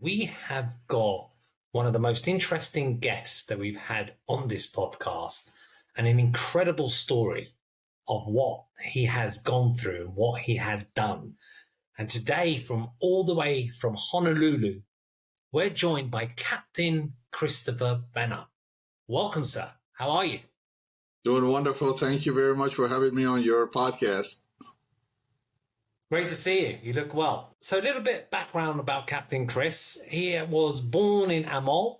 we have got one of the most interesting guests that we've had on this podcast, and an incredible story of what he has gone through and what he had done. And today, from all the way from Honolulu, we're joined by Captain Christopher Benham. Welcome, sir. How are you? Doing wonderful. Thank you very much for having me on your podcast. Great to see you. You look well. So a little bit background about Captain Chris. He was born in Amol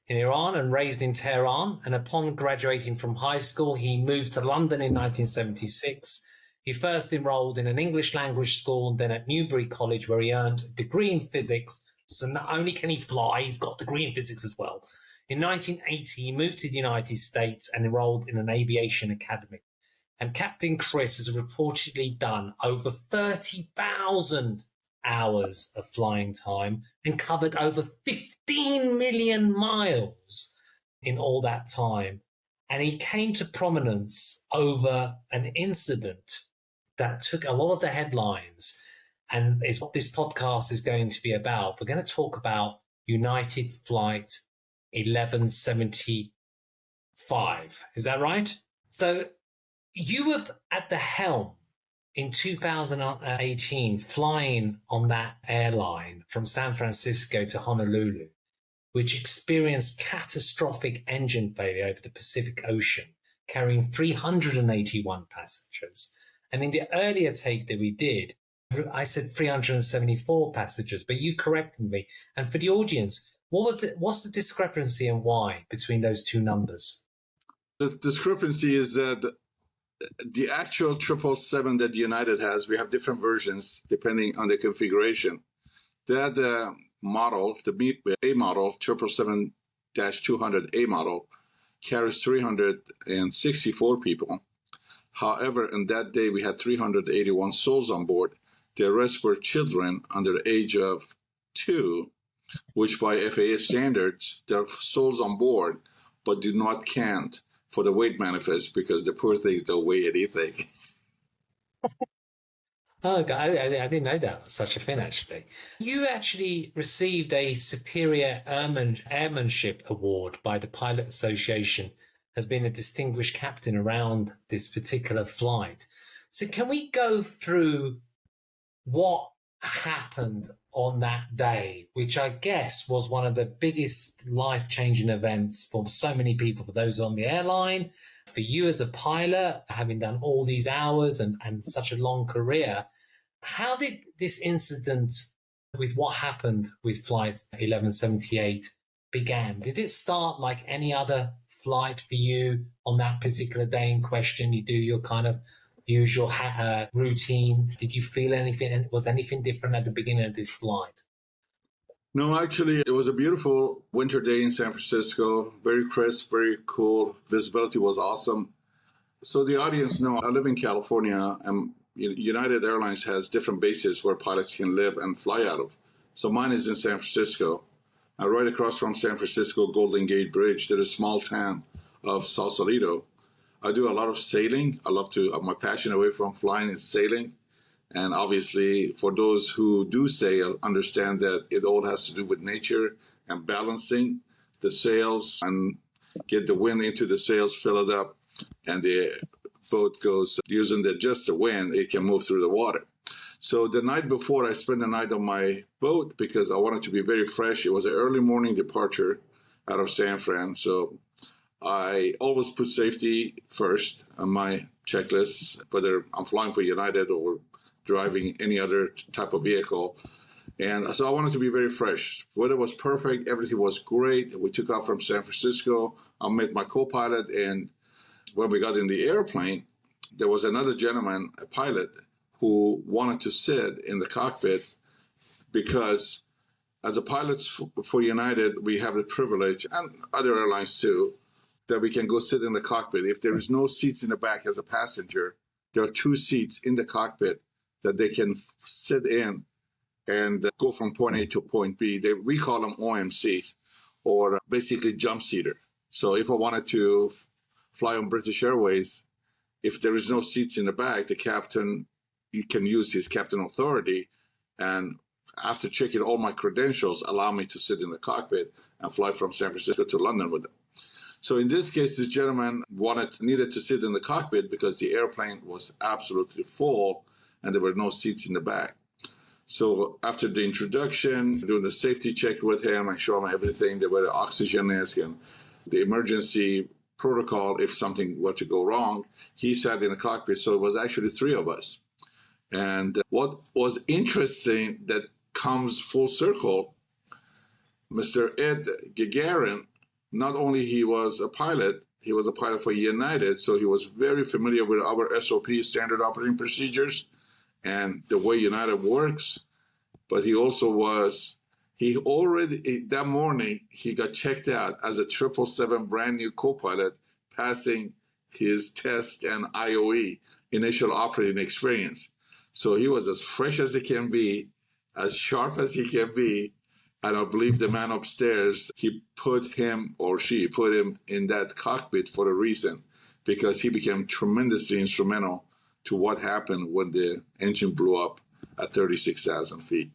in Iran and raised in Tehran. And upon graduating from high school, he moved to London in 1976. He first enrolled in an English language school and then at Newbury College, where he earned a degree in physics. So not only can he fly, he's got a degree in physics as well. In 1980, he moved to the United States and enrolled in an aviation academy. And Captain Chris has reportedly done over 30,000 hours of flying time and covered over 15 million miles in all that time. And he came to prominence over an incident that took a lot of the headlines, and is what this podcast is going to be about. We're going to talk about United Flight 1175. Is that right? So you were at the helm in 2018, flying on that airline from San Francisco to Honolulu, which experienced catastrophic engine failure over the Pacific Ocean, carrying 381 passengers. And in the earlier take that we did, I said 374 passengers, but you corrected me. And for the audience, what's the discrepancy and why between those two numbers? The discrepancy is that the actual 777 that United has, we have different versions depending on the configuration. That model, the A model, 777-200A model, carries 364 people. However, on that day, we had 381 souls on board. The rest were children under the age of 2, which by FAA standards, they're souls on board, but do not count for the weight manifest because the poor things don't weigh anything. Oh, I didn't know that was such a thing, actually. You actually received a Superior Airmanship Award by the Pilot Association as being a distinguished captain around this particular flight. So can we go through what happened on that day, which I guess was one of the biggest life-changing events for so many people, for those on the airline, for you as a pilot, having done all these hours and such a long career. How did this incident with what happened with Flight 1178 began? Did it start like any other flight for you on that particular day in question? You do your kind of usual routine. Did you feel anything? Was anything different at the beginning of this flight? No, actually, it was a beautiful winter day in San Francisco. Very crisp, very cool. Visibility was awesome. So the audience know I live in California, and United Airlines has different bases where pilots can live and fly out of. So mine is in San Francisco. Right across from San Francisco Golden Gate Bridge, there's a small town of Sausalito. I do a lot of sailing. My passion away from flying is sailing. And obviously, for those who do sail, understand that it all has to do with nature and balancing the sails and get the wind into the sails, fill it up, and the boat goes using just the wind, it can move through the water. So the night before, I spent the night on my boat because I wanted to be very fresh. It was an early morning departure out of San Fran. So I always put safety first on my checklist, whether I'm flying for United or driving any other type of vehicle. And so I wanted to be very fresh. Weather was perfect. Everything was great. We took off from San Francisco. I met my co-pilot. And when we got in the airplane, there was another gentleman, a pilot, who wanted to sit in the cockpit because as a pilots for United, we have the privilege, and other airlines too, that we can go sit in the cockpit. If there is no seats in the back as a passenger, there are 2 seats in the cockpit that they can sit in and go from point A to point B. We call them OMCs, or basically jump seater. So if I wanted to fly on British Airways, if there is no seats in the back, the captain, you can use his captain authority and after checking all my credentials, allow me to sit in the cockpit and fly from San Francisco to London with them. So in this case, this gentleman needed to sit in the cockpit because the airplane was absolutely full and there were no seats in the back. So after the introduction, doing the safety check with him, I show him everything, where the oxygen is and the emergency protocol if something were to go wrong. He sat in the cockpit, so it was actually three of us. And what was interesting that comes full circle, Mr. Ed Gagarin, not only he was a pilot for United, so he was very familiar with our SOP, standard operating procedures, and the way United works. But he already, that morning, he got checked out as a 777 brand new co-pilot, passing his test and IOE, initial operating experience. So he was as fresh as he can be, as sharp as he can be. And I believe the man upstairs, he put him or she put him in that cockpit for a reason, because he became tremendously instrumental to what happened when the engine blew up at 36,000 feet.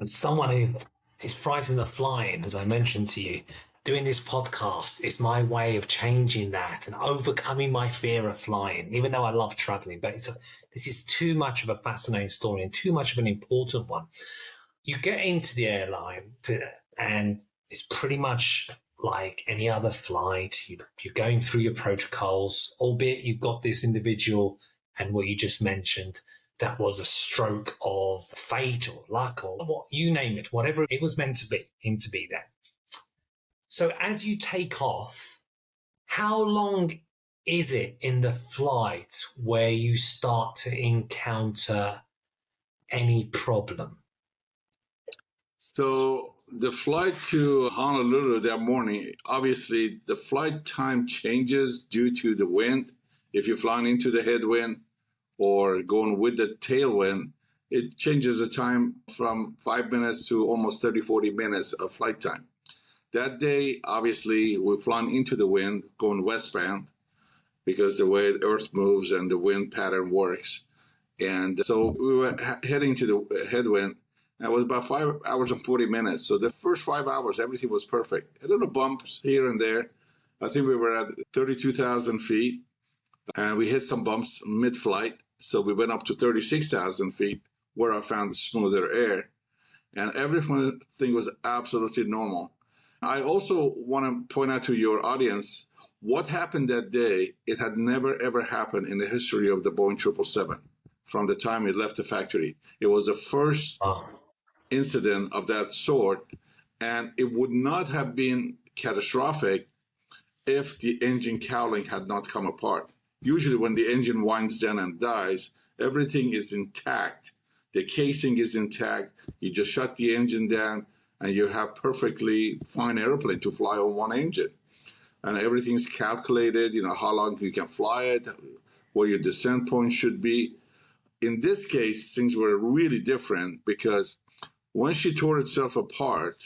As someone who is frightened of flying, as I mentioned to you, doing this podcast is my way of changing that and overcoming my fear of flying, even though I love traveling. But this is too much of a fascinating story and too much of an important one. You get into the airline and it's pretty much like any other flight. You're going through your protocols, albeit you've got this individual and what you just mentioned, that was a stroke of fate or luck or what, you name it, whatever it was meant to be, him to be there. So as you take off, how long is it in the flight where you start to encounter any problem? So the flight to Honolulu that morning, obviously the flight time changes due to the wind. If you're flying into the headwind or going with the tailwind, it changes the time from 5 minutes to almost 30, 40 minutes of flight time. That day, obviously, we're flying into the wind, going westbound, because the way the Earth moves and the wind pattern works. And so we were heading to the headwind, and it was about 5 hours and 40 minutes. So the first 5 hours, everything was perfect. A little bumps here and there. I think we were at 32,000 feet, and we hit some bumps mid-flight. So we went up to 36,000 feet, where I found smoother air. And everything was absolutely normal. I also want to point out to your audience what happened that day. It had never, ever happened in the history of the Boeing 777 from the time it left the factory. It was the first incident of that sort, and it would not have been catastrophic if the engine cowling had not come apart. Usually when the engine winds down and dies, everything is intact. The casing is intact. You just shut the engine down, and you have perfectly fine airplane to fly on one engine. And everything's calculated, how long you can fly it, where your descent point should be. In this case, things were really different because when she tore itself apart,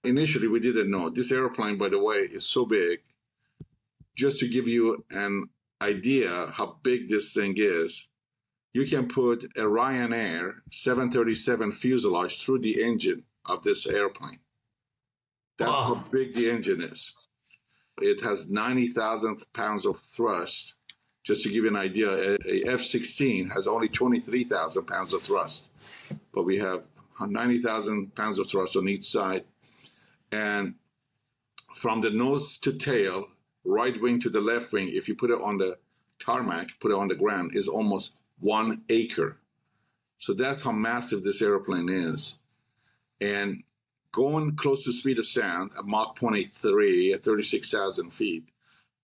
initially we didn't know. This airplane, by the way, is so big. Just to give you an idea how big this thing is, you can put a Ryanair 737 fuselage through the engine of this airplane. That's how big the engine is. It has 90,000 pounds of thrust. Just to give you an idea, a F-16 has only 23,000 pounds of thrust, but we have 90,000 pounds of thrust on each side. And from the nose to tail, right wing to the left wing, if you put it on the tarmac, put it on the ground, is almost 1 acre. So that's how massive this airplane is. And going close to speed of sound at Mach 0.83 at 36,000 feet,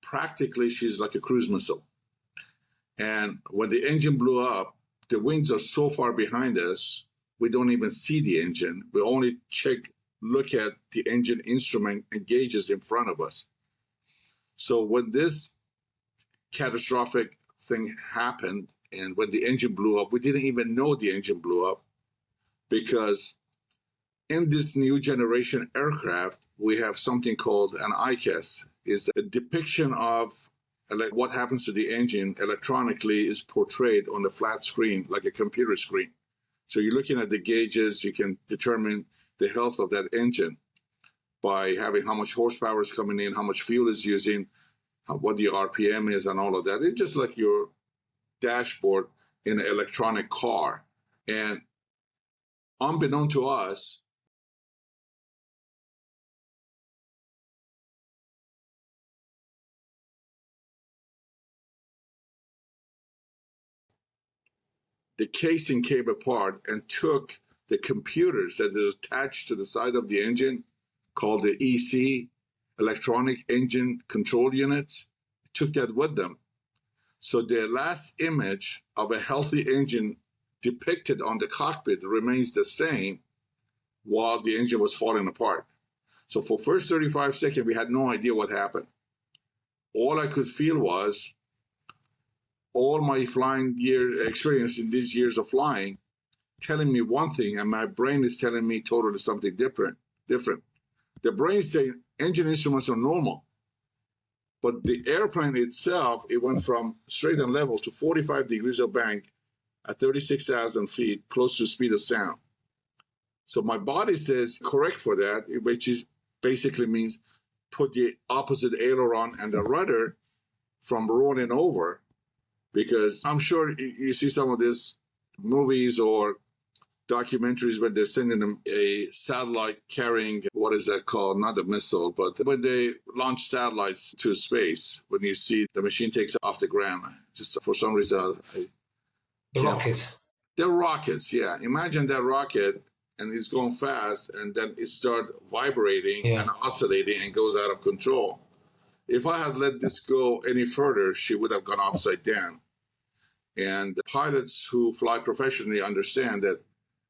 practically she's like a cruise missile. And when the engine blew up, the wings are so far behind us, we don't even see the engine. We only look at the engine instrument and gauges in front of us. So when this catastrophic thing happened, and when the engine blew up, we didn't even know the engine blew up, because in this new generation aircraft, we have something called an ICAS. It's a depiction of what happens to the engine electronically is portrayed on the flat screen, like a computer screen. So you're looking at the gauges, you can determine the health of that engine by having how much horsepower is coming in, how much fuel is using, what the RPM is, and all of that. It's just like your dashboard in an electronic car. And unbeknown to us, the casing came apart and took the computers that is attached to the side of the engine, called the EC, electronic engine control units, took that with them. So the last image of a healthy engine depicted on the cockpit remains the same while the engine was falling apart. So for first 35 seconds, we had no idea what happened. All I could feel was all my flying year experience in these years of flying telling me one thing, and my brain is telling me totally something different. The brain is saying engine instruments are normal, but the airplane itself, it went from straight and level to 45 degrees of bank at 36,000 feet, close to speed of sound. So my body says correct for that, which is basically means put the opposite aileron and the rudder from rolling over, because I'm sure you see some of these movies or documentaries where they're sending them a satellite carrying, what is that called? Not a missile, but when they launch satellites to space, when you see the machine takes off the ground, just for some reason. The rocket. They're rockets, yeah. Imagine that rocket and it's going fast and then it starts vibrating and oscillating and goes out of control. If I had let this go any further, she would have gone upside down. And the pilots who fly professionally understand that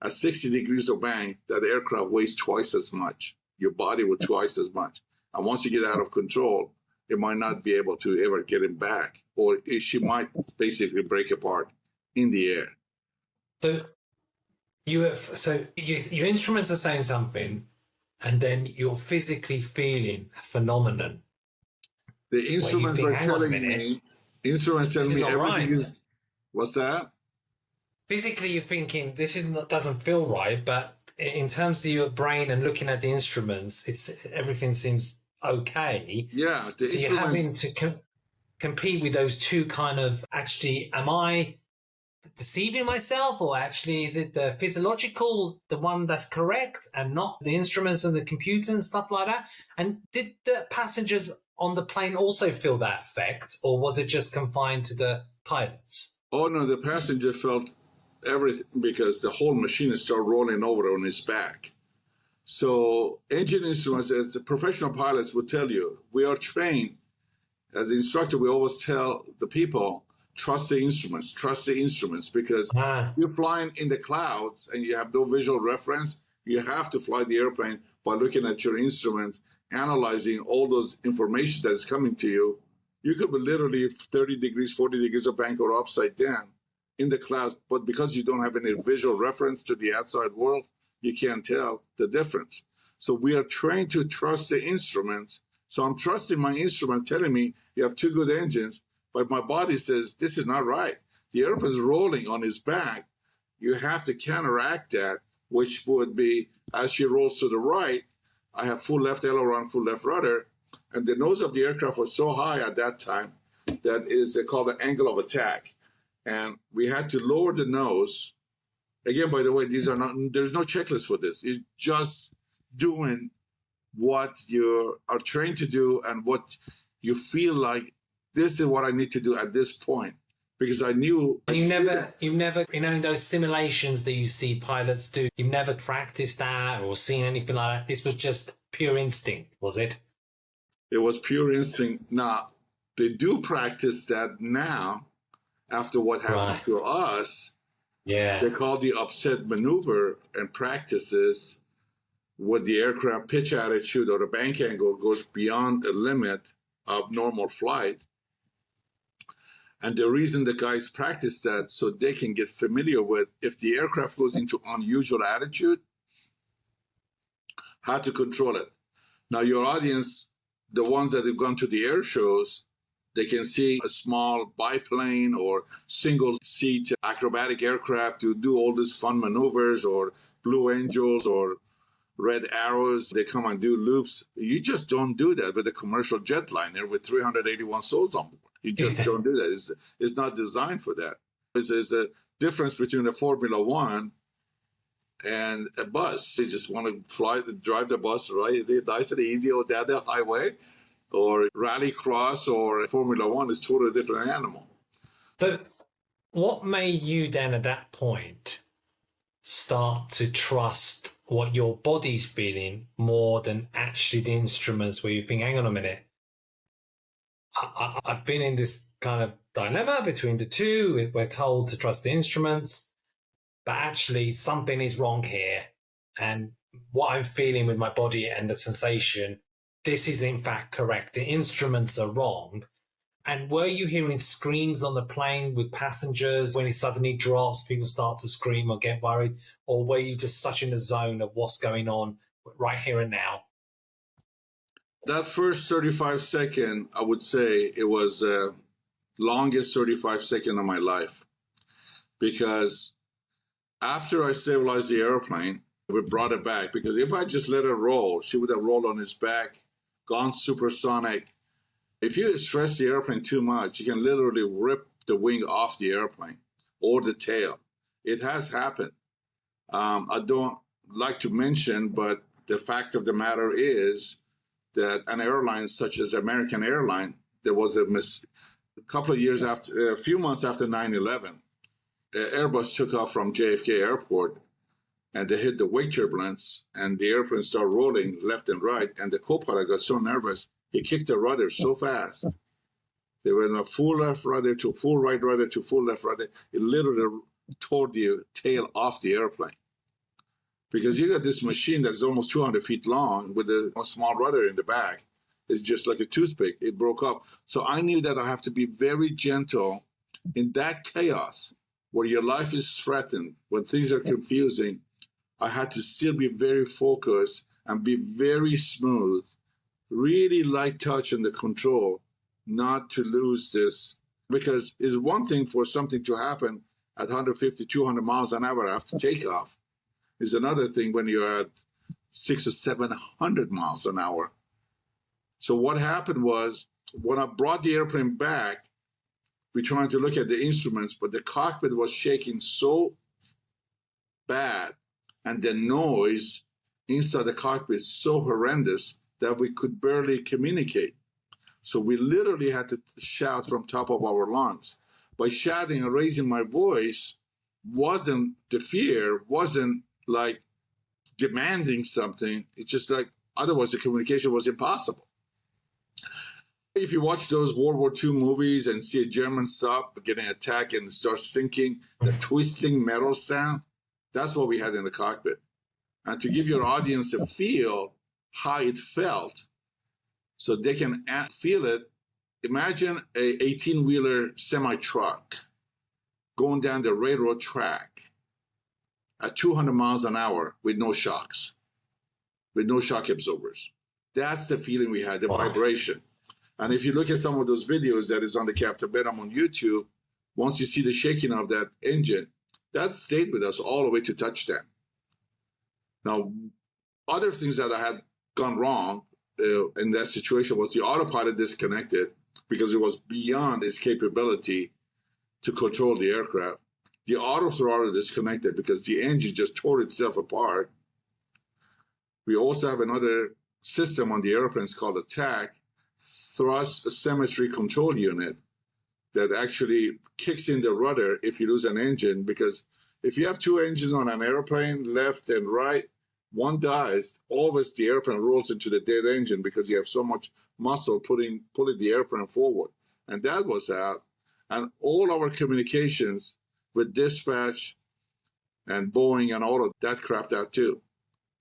at 60 degrees of bank, that aircraft weighs twice as much. Your body will twice as much. And once you get out of control, it might not be able to ever get it back, or she might basically break apart in the air. Your instruments are saying something, and then you're physically feeling a phenomenon. The instruments are telling me. Instruments telling me everything is. What's that? Physically, you're thinking doesn't feel right, but in terms of your brain and looking at the instruments, everything seems okay. Yeah, so you're having to compete with those two kind of. Actually, am I deceiving myself, or actually is it the physiological, the one that's correct, and not the instruments and the computer and stuff like that? And did the passengers on the plane also feel that effect, or was it just confined to the pilots? Oh no, the passenger felt everything because the whole machine started rolling over on his back. So engine instruments, as the professional pilots would tell you, we are trained. As the instructor, we always tell the people, trust the instruments, because you're flying in the clouds and you have no visual reference. You have to fly the airplane by looking at your instruments, analyzing all those information that is coming to you. You could be literally 30 degrees, 40 degrees of bank or upside down in the clouds, but because you don't have any visual reference to the outside world, you can't tell the difference. So we are trained to trust the instruments. So I'm trusting my instrument telling me you have two good engines, but my body says this is not right. The airplane's rolling on his back. You have to counteract that, which would be as she rolls to the right, I have full left aileron, full left rudder, and the nose of the aircraft was so high at that time that is called the angle of attack. And we had to lower the nose. Again, by the way, there's no checklist for this. It's just doing what you are trained to do and what you feel like this is what I need to do at this point. Because I knew. And you never, in those simulations that you see pilots do, you've never practiced that or seen anything like that. This was just pure instinct, was it? It was pure instinct. Now, they do practice that now after what happened to us. Yeah. They call the upset maneuver and practices with the aircraft pitch attitude or the bank angle goes beyond a limit of normal flight. And the reason the guys practice that so they can get familiar with if the aircraft goes into unusual attitude, how to control it. Now, your audience, the ones that have gone to the air shows, They can see a small biplane or single seat acrobatic aircraft to do all these fun maneuvers, or Blue Angels or Red Arrows. They come and do loops. You just don't do that with a commercial jetliner with 381 souls on board. You just don't do that. It's not designed for that. There's a difference between a Formula One and a bus. You just want to drive the bus right, nice and easy down the highway, or rallycross or Formula One is totally different animal. But what made you then at that point start to trust what your body's feeling more than actually the instruments, where you think, hang on a minute, I've been in this kind of dilemma between the two. We're told to trust the instruments, but actually something is wrong here. And what I'm feeling with my body and the sensation, this is in fact correct. The instruments are wrong. And were you hearing screams on the plane with passengers when it suddenly drops, people start to scream or get worried? Or were you just such in the zone of what's going on right here and now? That first 35 second, I would say it was the longest 35 second of my life, because after I stabilized the airplane, we brought it back, because if I just let it roll, she would have rolled on its back, gone supersonic. If you stress the airplane too much, you can literally rip the wing off the airplane or the tail. It has happened. I don't like to mention, but the fact of the matter is that an airline such as American Airlines, there was a couple of years after, a few months after 9/11, Airbus took off from JFK Airport, and they hit the wake turbulence, and the airplane started rolling left and right, and the co-pilot got so nervous, he kicked the rudder so fast. They went a full left rudder to full right rudder to full left rudder. It literally tore the tail off the airplane. Because you got this machine that's almost 200 feet long with a small rudder in the back. It's just like a toothpick. It broke up. So I knew that I have to be very gentle in that chaos where your life is threatened, when things are confusing. I had to still be very focused and be very smooth, really light touch in the control, not to lose this. Because it's one thing for something to happen at 150, 200 miles an hour after takeoff. Is another thing when you're at 600 or 700 miles an hour. So what happened was, when I brought the airplane back, we tried to look at the instruments, but the cockpit was shaking so bad, and the noise inside the cockpit is so horrendous that we could barely communicate. So we literally had to shout from top of our lungs. By shouting and raising my voice, wasn't the fear, wasn't like demanding something. It's just like, otherwise the communication was impossible. If you watch those World War II movies and see a German sub getting attacked and start sinking, the twisting metal sound, that's what we had in the cockpit. And to give your audience a feel how it felt, so they can feel it, imagine a 18-wheeler semi-truck going down the railroad track at 200 miles an hour with no shocks, with no shock absorbers. That's the feeling we had, the vibration. And if you look at some of those videos that is on the Captain Benham on YouTube, once you see the shaking of that engine, that stayed with us all the way to touchdown. Now, other things that I had gone wrong in that situation was the autopilot disconnected because it was beyond its capability to control the aircraft. The auto throttle disconnected because the engine just tore itself apart. We also have another system on the airplanes called a TAC, Thrust Asymmetry Control Unit, that actually kicks in the rudder if you lose an engine, because if you have two engines on an airplane, left and right, one dies, always the airplane rolls into the dead engine because you have so much muscle pulling the airplane forward. And that was out. And all our communications with dispatch and Boeing and all of that crapped out too.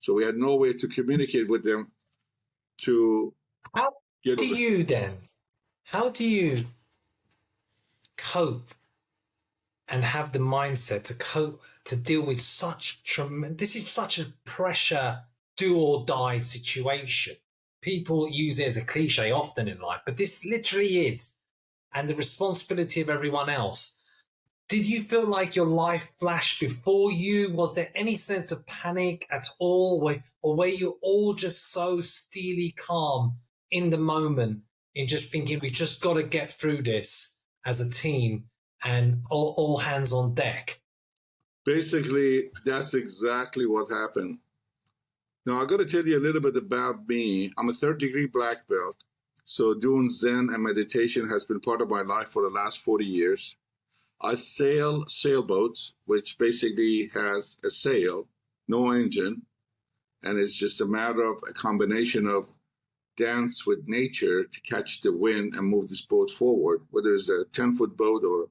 So we had no way to communicate with them to How do you cope and have the mindset to cope, to deal with such tremendous, this is such a pressure, do or die situation. People use it as a cliche often in life, but this literally is. and the responsibility of everyone else. Did you feel like your life flashed before you? Was there any sense of panic at all? Or were you all just so steely calm in the moment in just thinking, we just got to get through this as a team and all hands on deck? Basically, that's exactly what happened. Now, I got to tell you a little bit about me. I'm a third-degree black belt, so doing Zen and meditation has been part of my life for the last 40 years. I sail sailboats, which basically has a sail, no engine, and it's just a matter of a combination of dance with nature to catch the wind and move this boat forward. Whether it's a 10-foot boat or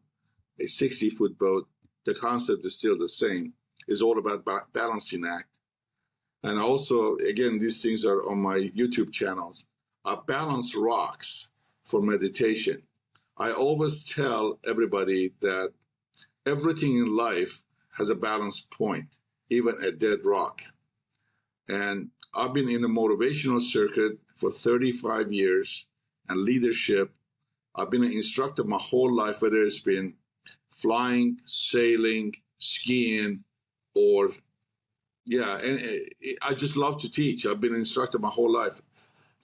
a 60-foot boat, the concept is still the same. It's all about balancing act. And also, again, these things are on my YouTube channels. I balance rocks for meditation. I always tell everybody that everything in life has a balance point, even a dead rock. And I've been in the motivational circuit for 35 years and leadership. I've been an instructor my whole life, whether it's been flying, sailing, skiing, or and I just love to teach. I've been an instructor my whole life.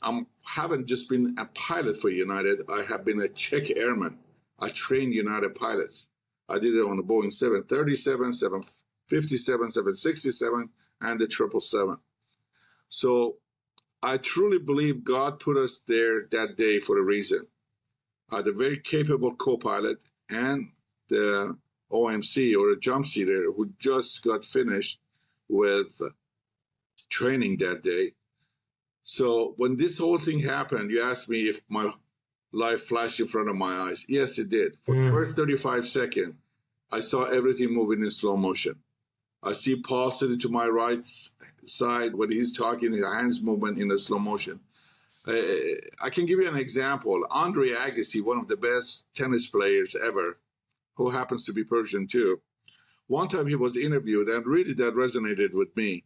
I haven't just been a pilot for United. I have been a Czech airman. I trained United pilots. I did it on the Boeing 737, 757, 767, and the 777. So I truly believe God put us there that day for a reason. I had a very capable co-pilot and the OMC, or a jump seater, who just got finished with training that day. So when this whole thing happened, you asked me if my life flashed in front of my eyes. Yes, it did. For the first 35 seconds, I saw everything moving in slow motion. I see Paul sitting to my right side when he's talking, his hands movement in a slow motion. I can give you an example. Andre Agassi, one of the best tennis players ever, who happens to be Persian too. One time he was interviewed, and really that resonated with me.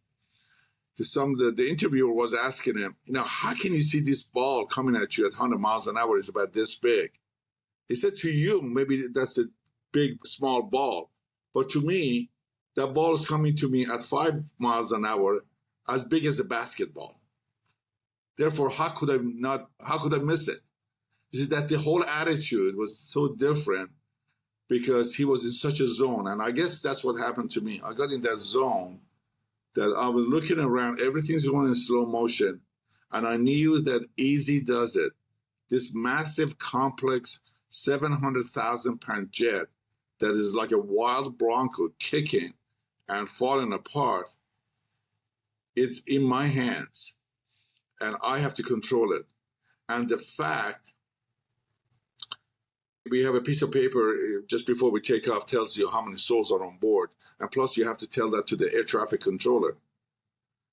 The interviewer was asking him, how can you see this ball coming at you at 100 miles an hour is about this big? He said, to you, maybe that's a big, small ball. But to me, that ball is coming to me at 5 miles an hour, as big as a basketball. Therefore, how could I miss it? Is that the whole attitude was so different because he was in such a zone. And I guess that's what happened to me. I got in that zone that I was looking around, everything's going in slow motion. And I knew that easy does it. This massive, complex, 700,000-pound jet that is like a wild bronco kicking and falling apart, it's in my hands. And I have to control it. And the fact, we have a piece of paper just before we take off tells you how many souls are on board. And plus you have to tell that to the air traffic controller.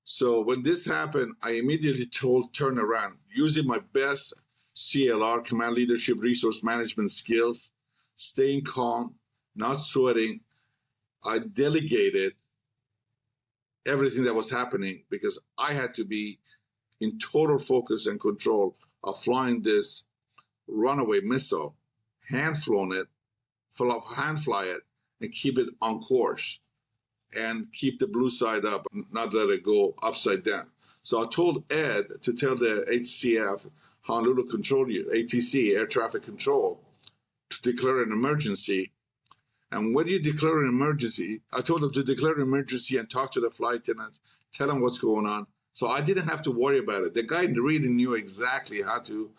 So when this happened, I immediately turn around, using my best CLR, command leadership resource management skills, staying calm, not sweating. I delegated everything that was happening because I had to be in total focus and control of flying this runaway missile, hand fly it, and keep it on course, and keep the blue side up, not let it go upside down. So I told Ed to tell the HCF, Honolulu Control Unit, ATC, Air Traffic Control, to declare an emergency. And when you declare an emergency, I told them to declare an emergency and talk to the flight attendants, tell them what's going on. So I didn't have to worry about it. The guy really knew exactly how to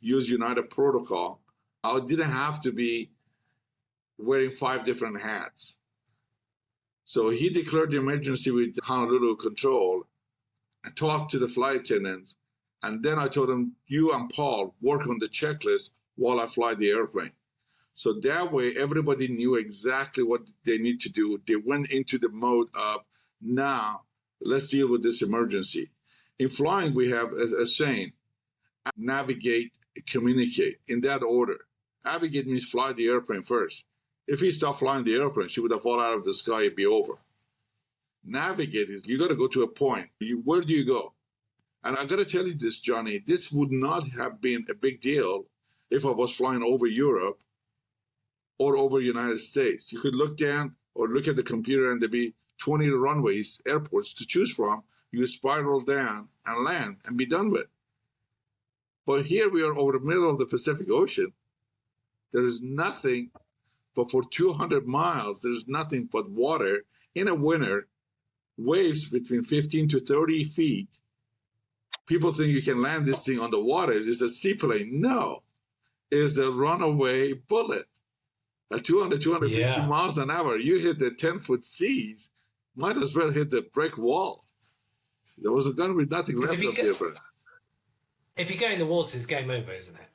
use United protocol. I didn't have to be wearing 5 different hats. So he declared the emergency with Honolulu Control and talked to the flight attendants. And then I told him, you and Paul work on the checklist while I fly the airplane. So that way, everybody knew exactly what they need to do. They went into the mode of, now, let's deal with this emergency. In flying, we have a saying, navigate, communicate, in that order. Navigate means fly the airplane first. If he stopped flying the airplane, she would have fallen out of the sky, it'd be over. Navigate is, you got to go to a point. Where do you go? And I got to tell you this, Johnny, this would not have been a big deal if I was flying over Europe or over United States. You could look down or look at the computer and there'd be 20 runways, airports to choose from. You spiral down and land and be done with. But here we are over the middle of the Pacific Ocean. There is nothing, but for 200 miles, there's nothing but water. In a winter, waves between 15 to 30 feet. People think you can land this thing on the water. It's a seaplane. No, it's a runaway bullet. At 200, 250 Yeah. miles an hour, you hit the 10-foot seas, might as well hit the brick wall. There was going to be nothing left of different. If you go in the water, it's game over, isn't it?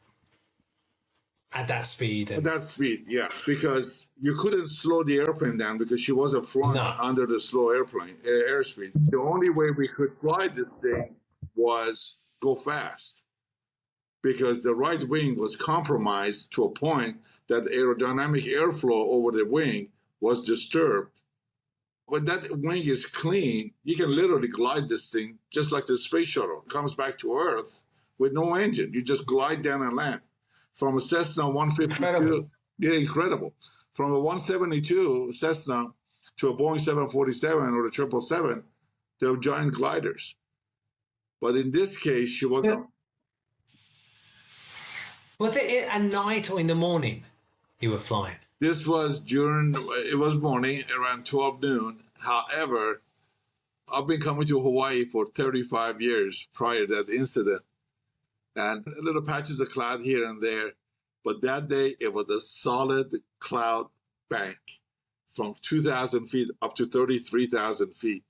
At that speed. At that speed, yeah, because you couldn't slow the airplane down because she wasn't flying under the slow airspeed. The only way we could fly this thing was go fast because the right wing was compromised to a point that aerodynamic airflow over the wing was disturbed. When that wing is clean, you can literally glide this thing just like the space shuttle. It comes back to Earth with no engine. You just glide down and land. From a Cessna 152, incredible. From a 172 Cessna to a Boeing 747 or a 777, they're giant gliders. But in this case, she was. Yeah. Was it at night or in the morning you were flying? This was it was morning, around 12 noon. However, I've been coming to Hawaii for 35 years prior to that incident. And little patches of cloud here and there. But that day, it was a solid cloud bank from 2,000 feet up to 33,000 feet.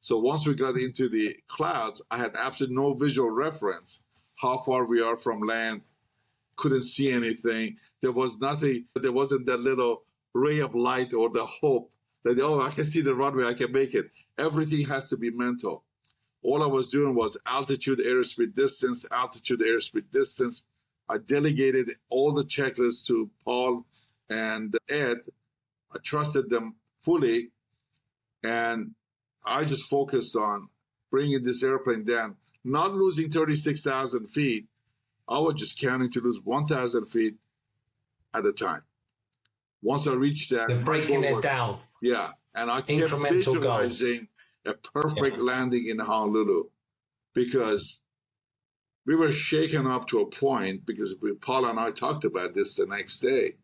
So once we got into the clouds, I had absolutely no visual reference how far we are from land, couldn't see anything. There was nothing. There wasn't that little ray of light or the hope that, oh, I can see the runway, I can make it. Everything has to be mental. All I was doing was altitude, airspeed, distance, altitude, airspeed, distance. I delegated all the checklists to Paul and Ed. I trusted them fully. And I just focused on bringing this airplane down, not losing 36,000 feet. I was just counting to lose 1,000 feet at a time. Once I reached that, you're breaking it down. Yeah. And I kept visualizing a perfect landing in Honolulu because we were shaken up to a point because Paul and I talked about this the next day.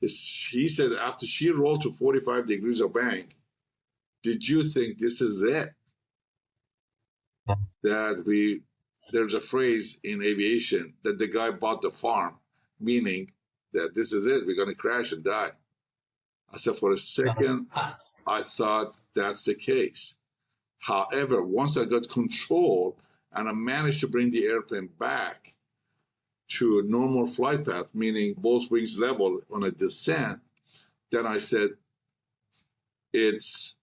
He said after she rolled to 45 degrees of bank, did you think this is it? There's a phrase in aviation that the guy bought the farm, meaning that this is it, we're going to crash and die. I said, for a second, I thought that's the case. However, once I got control and I managed to bring the airplane back to a normal flight path, meaning both wings level on a descent, then I said, it's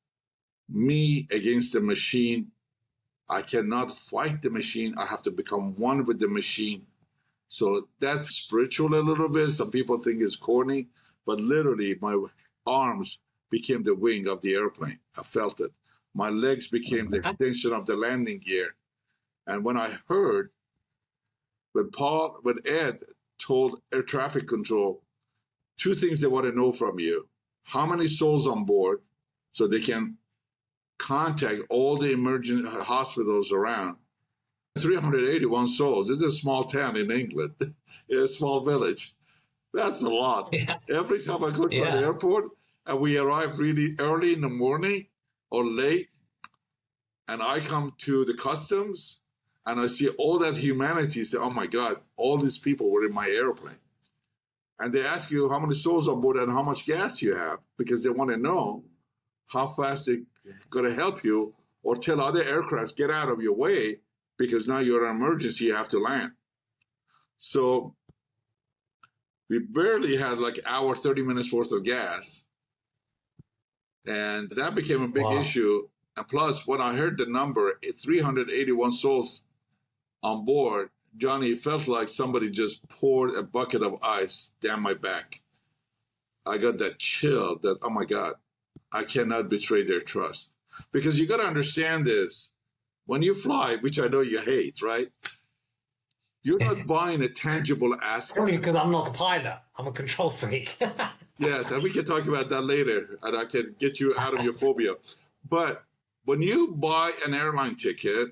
me against the machine. I cannot fight the machine. I have to become one with the machine. So that's spiritual a little bit. Some people think it's corny, but literally my arms became the wing of the airplane. I felt it. My legs became the extension of the landing gear. And when I heard, when Ed told air traffic control, two things they want to know from you: how many souls on board, so they can contact all the emergent hospitals around. 381 souls. It's a small town in England, a small village. That's a lot. Yeah. Every time I go to an airport and we arrive really early in the morning or late, and I come to the customs and I see all that humanity, say, oh my God, all these people were in my airplane. And they ask you how many souls on board and how much gas you have, because they want to know how fast they're going to help you or tell other aircrafts, get out of your way, because now you're an emergency, you have to land. So we barely had like hour, 30 minutes worth of gas. And that became a big issue. And plus, when I heard the number, 381 souls on board, Johnny, it felt like somebody just poured a bucket of ice down my back. I got that chill that, oh my God, I cannot betray their trust. Because you got to understand this. When you fly, which I know you hate, right? You're not buying a tangible asset. Probably because I'm not the pilot. I'm a control freak. Yes, and we can talk about that later, and I can get you out of your phobia. But when you buy an airline ticket,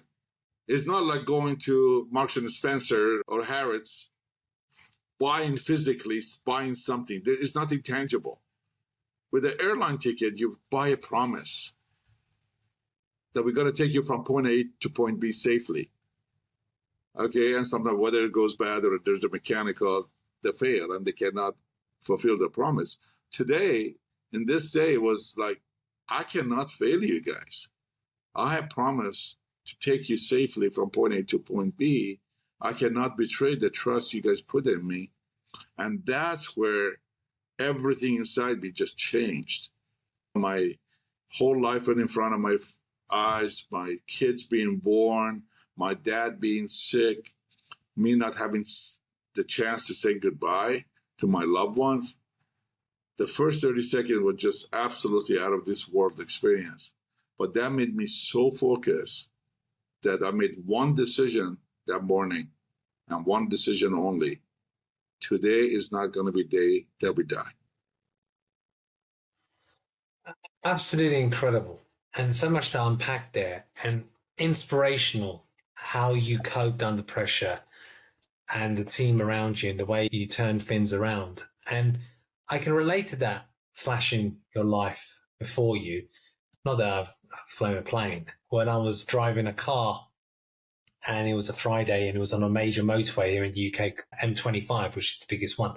it's not like going to Marks and Spencer or Harrods, buying physically, buying something. There is nothing tangible. With an airline ticket, you buy a promise that we're going to take you from point A to point B safely. Okay, and sometimes whether it goes bad or there's a mechanical, they fail and they cannot fulfill their promise. Today, in this day, was like, I cannot fail you guys. I have promised to take you safely from point A to point B. I cannot betray the trust you guys put in me. And that's where everything inside me just changed. My whole life went in front of my eyes, my kids being born, my dad being sick, me not having the chance to say goodbye to my loved ones. The first 30 seconds was just absolutely out of this world experience. But that made me so focused that I made one decision that morning, and one decision only. Today is not going to be the day that we die. Absolutely incredible. And so much to unpack there, and inspirational how you coped under pressure and the team around you and the way you turned things around. And I can relate to that flash in your life before you. Not that I've flown a plane. When I was driving a car and it was a Friday and it was on a major motorway here in the UK, M25, which is the biggest one,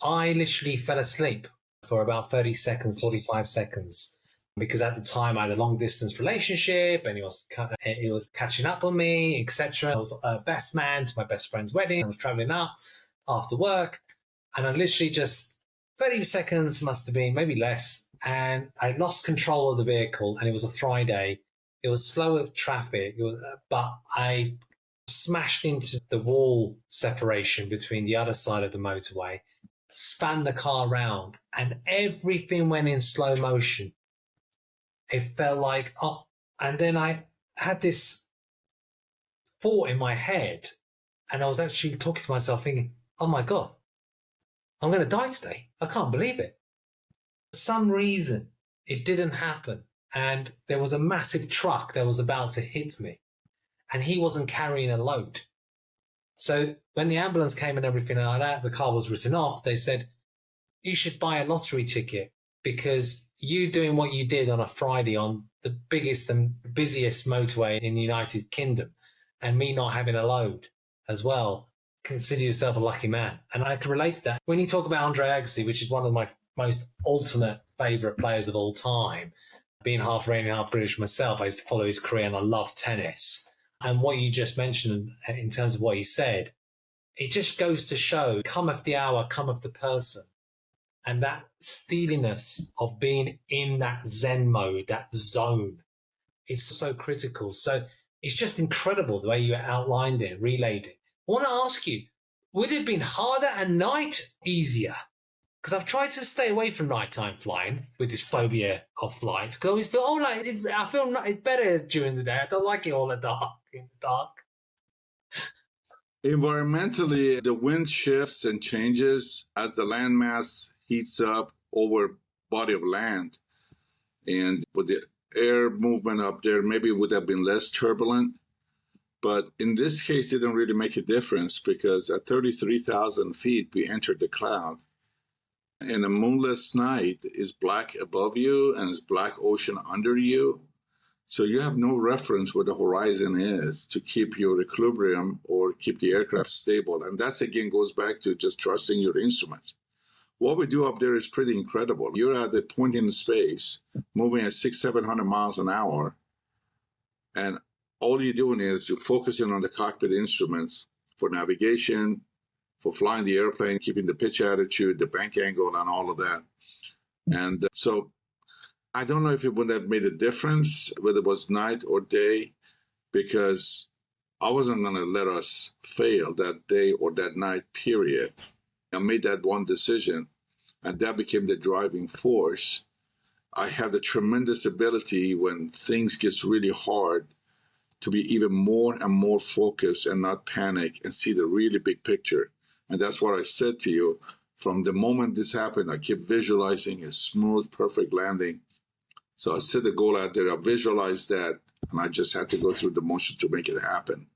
I literally fell asleep for about 30 seconds, 45 seconds. Because at the time I had a long distance relationship and he was catching up on me, etc. I was a best man to my best friend's wedding. I was traveling up after work and I literally just 30 seconds must have been, maybe less. And I lost control of the vehicle and it was a Friday. It was slow traffic, but I smashed into the wall separation between the other side of the motorway, spun the car round and everything went in slow motion. It felt like, and then I had this thought in my head and I was actually talking to myself thinking, oh my God, I'm going to die today. I can't believe it. For some reason, it didn't happen. And there was a massive truck that was about to hit me and he wasn't carrying a load. So when the ambulance came and everything like that, the car was written off. They said, you should buy a lottery ticket because you doing what you did on a Friday on the biggest and busiest motorway in the United Kingdom and me not having a load as well, consider yourself a lucky man. And I can relate to that. When you talk about Andre Agassi, which is one of my most ultimate favourite players of all time, being half Iranian, half British myself, I used to follow his career and I love tennis. And what you just mentioned in terms of what he said, it just goes to show, cometh the hour, cometh the person. And that steeliness of being in that Zen mode, that zone, is so critical. So it's just incredible the way you outlined it, relayed it. I want to ask you, would it have been harder at night, easier? Because I've tried to stay away from nighttime flying with this phobia of flights. Because I always feel, I feel it's better during the day. I don't like it all in the dark. Environmentally, the wind shifts and changes as the landmass heats up over body of land. And with the air movement up there, maybe it would have been less turbulent. But in this case, it didn't really make a difference because at 33,000 feet, we entered the cloud. And a moonless night is black above you and it's black ocean under you. So you have no reference where the horizon is to keep your equilibrium or keep the aircraft stable. And that, again, goes back to just trusting your instruments. What we do up there is pretty incredible. You're at a point in space, moving at 600-700 miles an hour, and all you're doing is you're focusing on the cockpit instruments for navigation, for flying the airplane, keeping the pitch attitude, the bank angle, and all of that. And so I don't know if it would have made a difference, whether it was night or day, because I wasn't going to let us fail that day or that night, period. I made that one decision, and that became the driving force. I have the tremendous ability when things gets really hard to be even more and more focused and not panic and see the really big picture. And that's what I said to you. From the moment this happened, I kept visualizing a smooth, perfect landing. So I set the goal out there, I visualized that, and I just had to go through the motion to make it happen.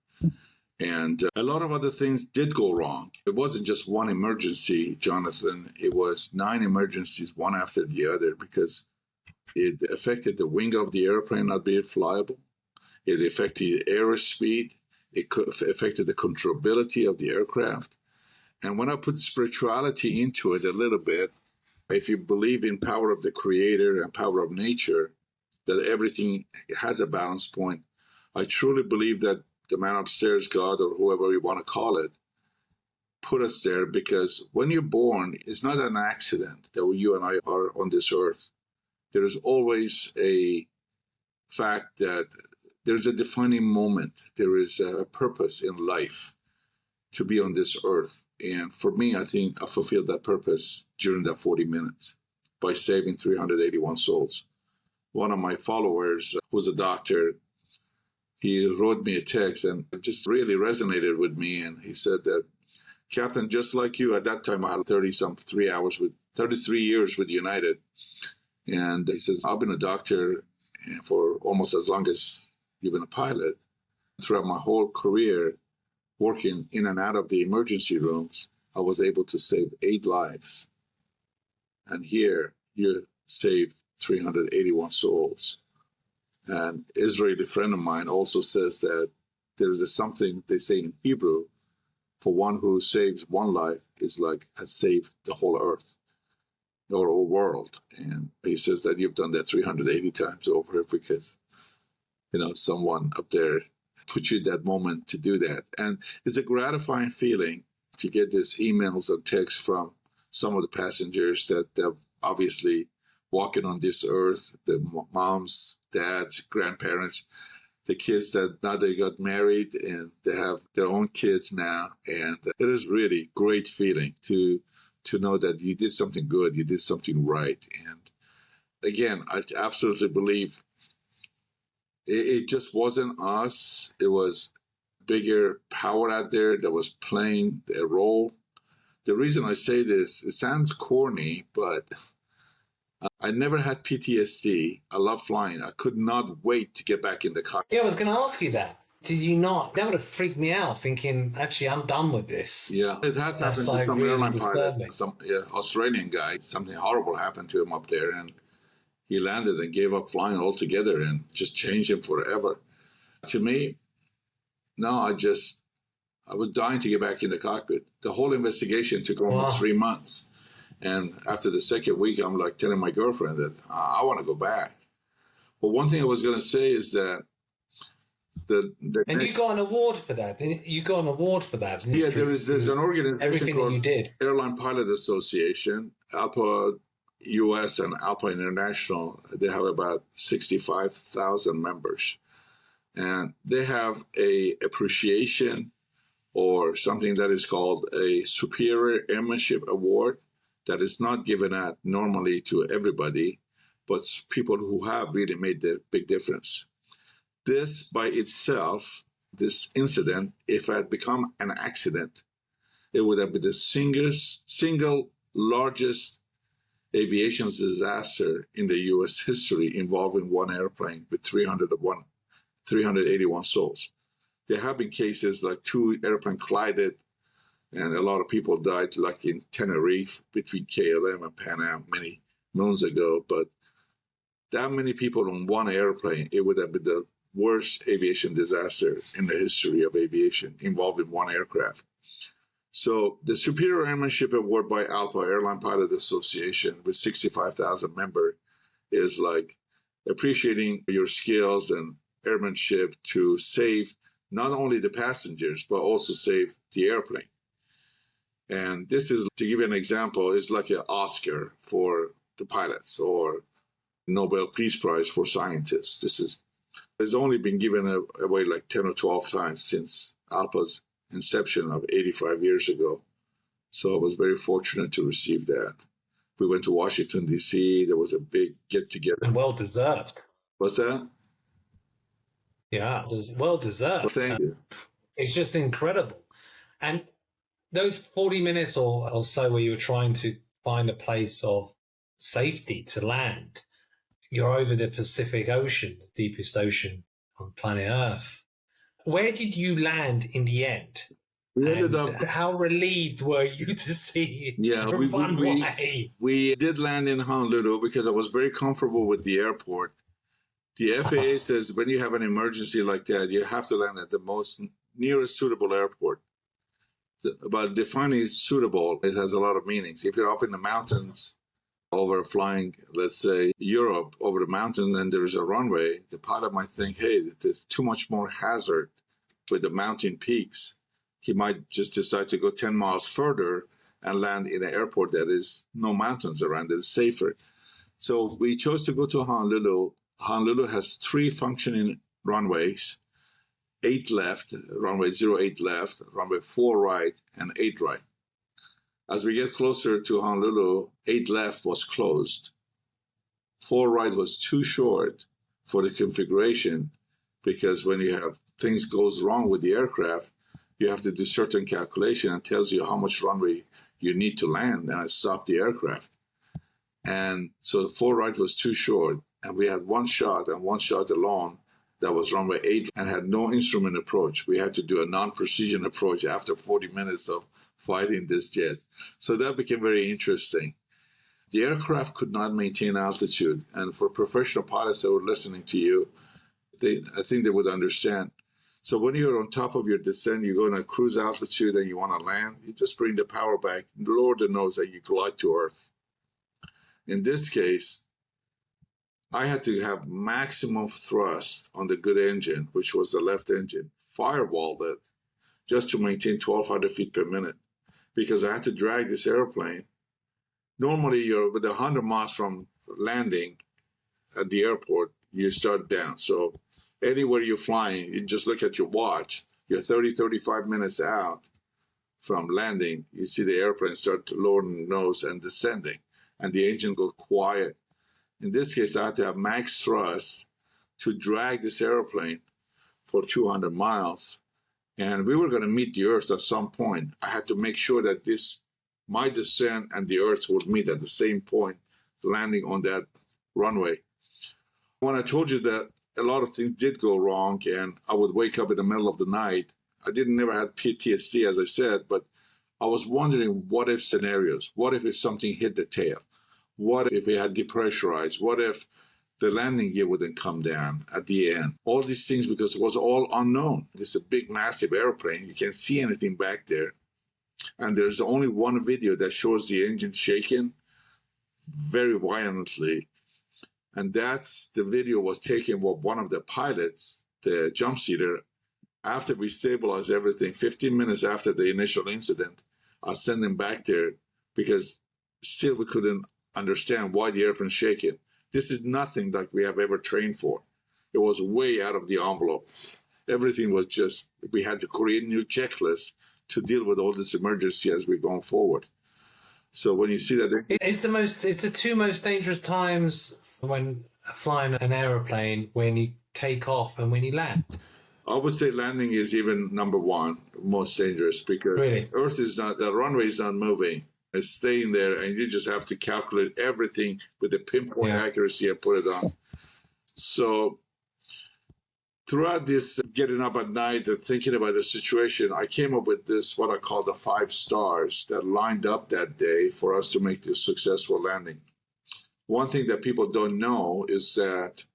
And a lot of other things did go wrong. It wasn't just one emergency, Jonathan. It was 9 emergencies, one after the other, because it affected the wing of the airplane not being flyable. It affected airspeed. It affected the controllability of the aircraft. And when I put spirituality into it a little bit, if you believe in power of the creator and power of nature, that everything has a balance point, I truly believe that the man upstairs, God, or whoever you want to call it, put us there because when you're born, it's not an accident that you and I are on this earth. There is always a fact that there's a defining moment. There is a purpose in life to be on this earth. And for me, I think I fulfilled that purpose during that 40 minutes by saving 381 souls. One of my followers, who's a doctor, he wrote me a text and it just really resonated with me. And he said that, Captain, just like you, at that time I had 33 years with United. And he says, I've been a doctor for almost as long as you've been a pilot. Throughout my whole career, working in and out of the emergency rooms, I was able to save 8 lives. And here, you saved 381 souls. An Israeli friend of mine also says that there is something they say in Hebrew, for one who saves one life is like has saved the whole earth or whole world. And he says that you've done that 380 times over because, someone up there put you in that moment to do that. And it's a gratifying feeling to get these emails and texts from some of the passengers that have obviously walking on this earth, the moms, dads, grandparents, the kids that now they got married and they have their own kids now. And it is really great feeling to know that you did something good, you did something right. And again, I absolutely believe it just wasn't us. It was bigger power out there that was playing a role. The reason I say this, it sounds corny, but I never had PTSD. I love flying. I could not wait to get back in the car. Yeah, I was going to ask you that. Did you not? That would have freaked me out thinking, actually, I'm done with this. Yeah, it has That's happened to like some really airline disturbing. pilot, some Australian guy. Something horrible happened to him up there, and he landed and gave up flying altogether and just changed him forever. To me, no, I was dying to get back in the cockpit. The whole investigation took almost 3 months. And after the second week, I'm like telling my girlfriend that I want to go back. But one thing I was going to say is that and you got an award for that. You got an award for that. Yeah, there's an organization everything called that you did. Airline Pilot Association, ALPA US and ALPA International. They have about 65,000 members. And they have a appreciation or something that is called a Superior Airmanship Award that is not given out normally to everybody, but people who have really made the big difference. This by itself, this incident, if it had become an accident, it would have been the single largest aviation disaster in the U.S. history involving one airplane with 381 souls. There have been cases like 2 airplanes collided and a lot of people died, like in Tenerife between KLM and Benham many moons ago. But that many people on one airplane, it would have been the worst aviation disaster in the history of aviation involving one aircraft. So the Superior Airmanship Award by ALPA, Airline Pilot Association, with 65,000 members, is like appreciating your skills and airmanship to save not only the passengers, but also save the airplane. And this is, to give you an example, is like an Oscar for the pilots or Nobel Peace Prize for scientists. It's only been given away like 10 or 12 times since ALPA's inception of 85 years ago. So I was very fortunate to receive that. We went to Washington, D.C. There was a big get-together. And well deserved. What's that? Yeah, well Well, deserved. thank you. It's just incredible. And those 40 minutes or so where you were trying to find a place of safety to land, you're over the Pacific Ocean, the deepest ocean on planet Earth. Where did you land in the end? We ended And up, how relieved were you to see yeah, the runway? we did land in Honolulu because I was very comfortable with the airport. The FAA says when you have an emergency like that, you have to land at the most nearest suitable airport. But defining suitable, it has a lot of meanings. If you're up in the mountains over flying, let's say, Europe over the mountain and there's a runway, the pilot might think, hey, there's too much more hazard with the mountain peaks. He might just decide to go 10 miles further and land in an airport that is no mountains around, that is safer. So we chose to go to Honolulu. Honolulu has 3 functioning runways, 8 left, runway 08 left, runway 4 right, and 8 right. As we get closer to Honolulu, 8 left was closed. 4 right was too short for the configuration because when you have things goes wrong with the aircraft, you have to do certain calculation and tells you how much runway you need to land and stop the aircraft. And so 4 right was too short, and we had one shot and one shot alone that was runway 8 and had no instrument approach. We had to do a non-precision approach after 40 minutes of fighting this jet. So that became very interesting. The aircraft could not maintain altitude, and for professional pilots that were listening to you, I think they would understand. So when you're on top of your descent, you go on a cruise altitude and you want to land, you just bring the power back, lower the nose, and you glide to Earth. In this case, I had to have maximum thrust on the good engine, which was the left engine, firewalled it just to maintain 1,200 feet per minute because I had to drag this airplane. Normally, you're with 100 miles from landing at the airport, you start down. So anywhere you're flying, you just look at your watch, you're 30, 35 minutes out from landing, you see the airplane start to lower the nose and descending, and the engine goes quiet. In this case, I had to have max thrust to drag this airplane for 200 miles. And we were going to meet the Earth at some point. I had to make sure that my descent and the Earth would meet at the same point, landing on that runway. When I told you that a lot of things did go wrong and I would wake up in the middle of the night, I didn't never had PTSD, as I said, but I was wondering what if scenarios. What if something hit the tail? What if it had depressurized? What if the landing gear wouldn't come down at the end? All these things because it was all unknown. This is a big, massive airplane. You can't see anything back there. And there's only one video that shows the engine shaking very violently. And that's the video was taken with one of the pilots, the jump seater, after we stabilized everything, 15 minutes after the initial incident. I sent him back there because still we couldn't understand why the airplane's shaking. This is nothing like we have ever trained for. It was way out of the envelope. Everything was just, we had to create new checklists to deal with all this emergency as we're going forward. So when you see that, It's the 2 most dangerous times when flying an aeroplane, when you take off and when you land. I would say landing is even number 1 most dangerous because Really? Earth is not, the runway is not moving. It's staying there, and you just have to calculate everything with a pinpoint accuracy and put it on. So throughout this getting up at night and thinking about the situation, I came up with this, what I call the 5 stars that lined up that day for us to make this successful landing. One thing that people don't know is that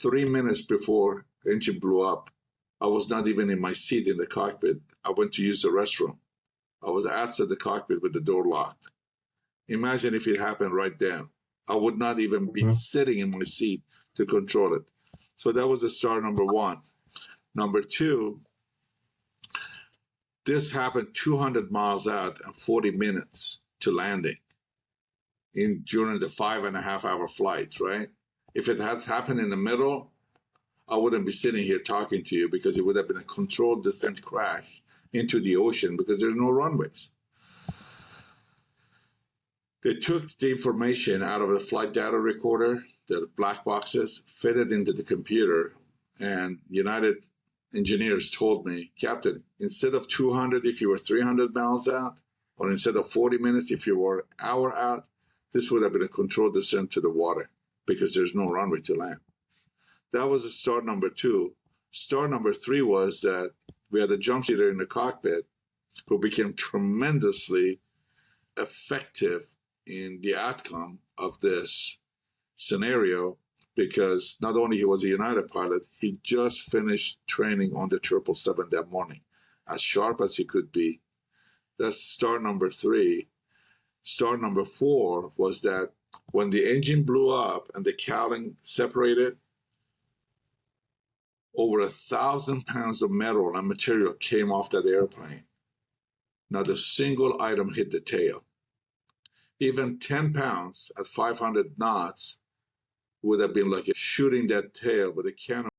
3 minutes before the engine blew up, I was not even in my seat in the cockpit. I went to use the restroom. I was outside the cockpit with the door locked. Imagine if it happened right then. I would not even be sitting in my seat to control it. So that was the star number 1. Number 2, this happened 200 miles out and 40 minutes to landing during the 5.5-hour flight, right? If it had happened in the middle, I wouldn't be sitting here talking to you because it would have been a controlled descent crash into the ocean because there's no runways. They took the information out of the flight data recorder, the black boxes, fed it into the computer, And United engineers told me, Captain, instead of 200 if you were 300 miles out, or instead of 40 minutes if you were an hour out, this would have been a controlled descent to the water because there's no runway to land. That was star number 2. Star number 3 was that we had a jump seater in the cockpit who became tremendously effective in the outcome of this scenario, because not only he was a United pilot, he just finished training on the 777 that morning, as sharp as he could be. That's star number 3. Star number 4 was that when the engine blew up and the cowling separated, over 1,000 pounds of metal and material came off that airplane. Not a single item hit the tail. Even 10 pounds at 500 knots would have been like shooting that tail with a cannon.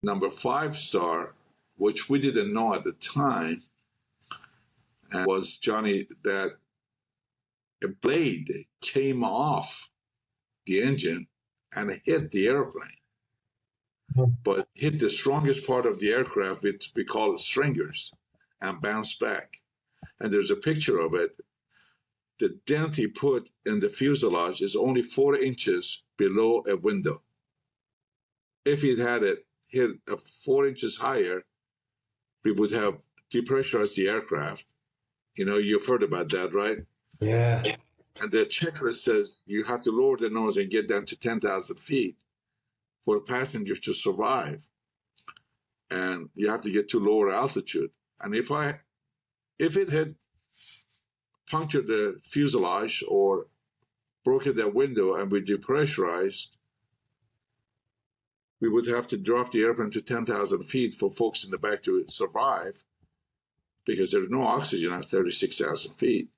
Number 5 star, which we didn't know at the time, was, Johnny, that a blade came off the engine and hit the airplane, but hit the strongest part of the aircraft, which we call the stringers, and bounced back. And there's a picture of it. The dent he put in the fuselage is only 4 inches below a window. If he'd had it hit 4 inches higher, we would have depressurized the aircraft. You know, you've heard about that, right? Yeah. And the checklist says you have to lower the nose and get down to 10,000 feet for passengers to survive. And you have to get to lower altitude. And if it had punctured the fuselage or broken that window and we depressurized, we would have to drop the airplane to 10,000 feet for folks in the back to survive, because there's no oxygen at 36,000 feet.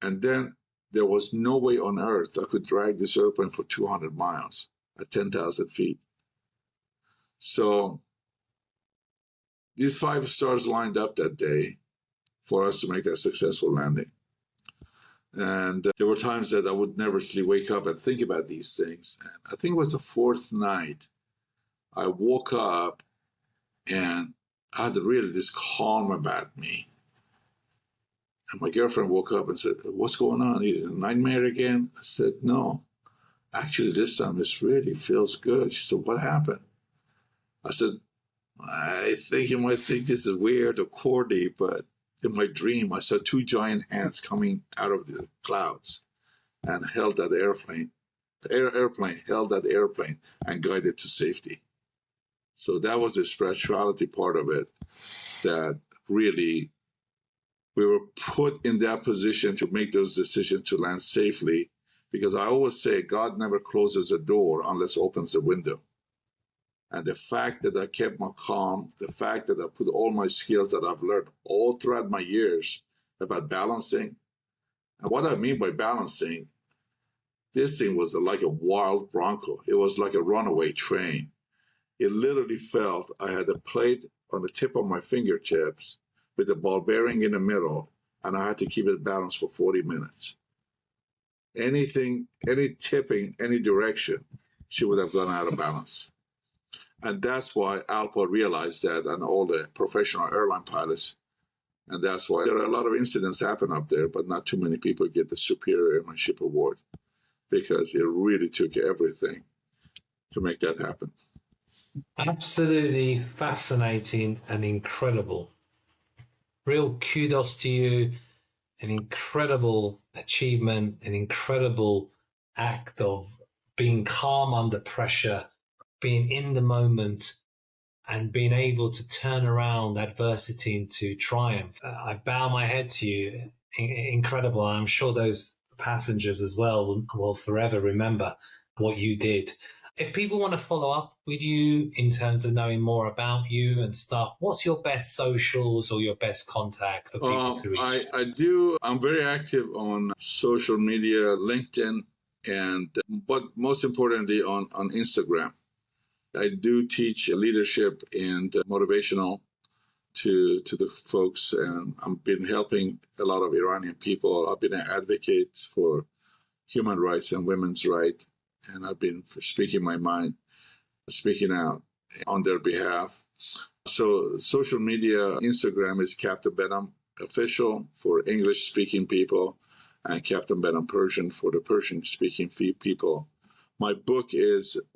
And then there was no way on earth I could drag this airplane for 200 miles at 10,000 feet. So these 5 stars lined up that day for us to make that successful landing. And there were times that I would nervously wake up and think about these things. And I think it was the 4th night, I woke up and I had really this calm about me. And my girlfriend woke up and said, "What's going on? Is it a nightmare again?" I said, "No, actually this time it really feels good." She said, "What happened?" I said, "I think you might think this is weird or corny, but in my dream I saw 2 giant hands coming out of the clouds and held that airplane. The airplane held that airplane and guided to safety." So that was the spirituality part of it, that really we were put in that position to make those decisions to land safely, because I always say God never closes a door unless opens a window. And the fact that I kept my calm, the fact that I put all my skills that I've learned all throughout my years about balancing, and what I mean by balancing, this thing was like a wild bronco. It was like a runaway train. It literally felt I had a plate on the tip of my fingertips with the ball bearing in the middle, and I had to keep it balanced for 40 minutes. Anything, any tipping, any direction, she would have gone out of balance. And that's why Alpa realized that, and all the professional airline pilots. And that's why there are a lot of incidents happen up there, but not too many people get the Superior Airmanship Award, because it really took everything to make that happen. Absolutely fascinating and incredible. Real kudos to you. An incredible achievement, an incredible act of being calm under pressure, being in the moment, and being able to turn around adversity into triumph. I bow my head to you. Incredible. I'm sure those passengers as well will forever remember what you did. If people want to follow up with you in terms of knowing more about you and stuff, what's your best socials or your best contact for people to reach? I do. I'm very active on social media, LinkedIn, but most importantly on Instagram. I do teach leadership and motivational to the folks, and I've been helping a lot of Iranian people. I've been an advocate for human rights and women's rights, and I've been speaking my mind, speaking out on their behalf. So social media, Instagram is Captain Benham Official for English-speaking people, and Captain Benham Persian for the Persian-speaking people. My book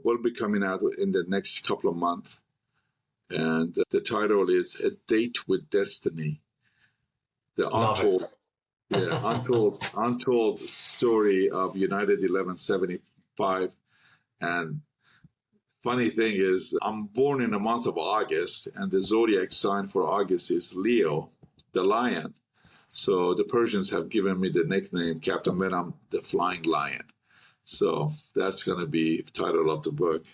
will be coming out in the next couple of months, and the title is A Date with Destiny: The untold story of United 1175. And funny thing is, I'm born in the month of August, and the zodiac sign for August is Leo, the lion. So the Persians have given me the nickname Captain Benham, the Flying Lion. So that's going to be the title of the book,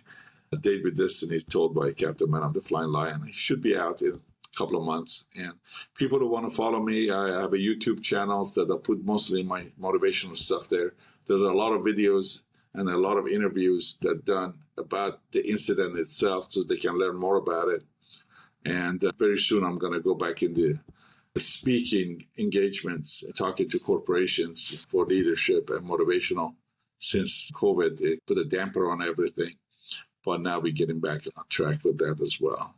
A Date with Destiny, told by Captain Benham, the Flying Lion. It should be out in a couple of months. And people who want to follow me, I have a YouTube channel that I put mostly my motivational stuff there. There's a lot of videos and a lot of interviews that are done about the incident itself, so they can learn more about it. And very soon I'm going to go back into speaking engagements, talking to corporations for leadership and motivational. Since COVID, it put a damper on everything. But now we're getting back on track with that as well.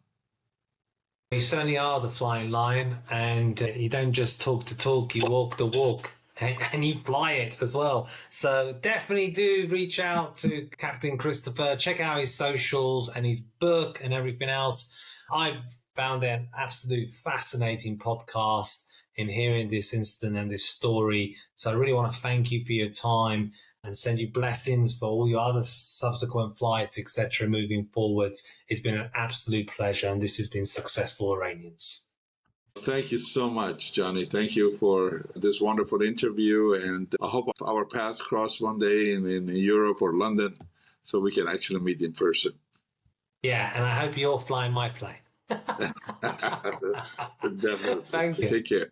You certainly are the flying lion, and you don't just talk the talk, you walk the walk. And you fly it as well. So definitely do reach out to Captain Christopher. Check out his socials and his book and everything else. I've found it an absolute fascinating podcast in hearing this incident and this story. So I really want to thank you for your time and send you blessings for all your other subsequent flights, etc., moving forwards. It's been an absolute pleasure, and this has been successful Iranians. Thank you so much, Johnny. Thank you for this wonderful interview, and I hope our paths cross one day in Europe or London so we can actually meet in person. Yeah, and I hope you're flying my plane. Definitely. Thank you. Take care.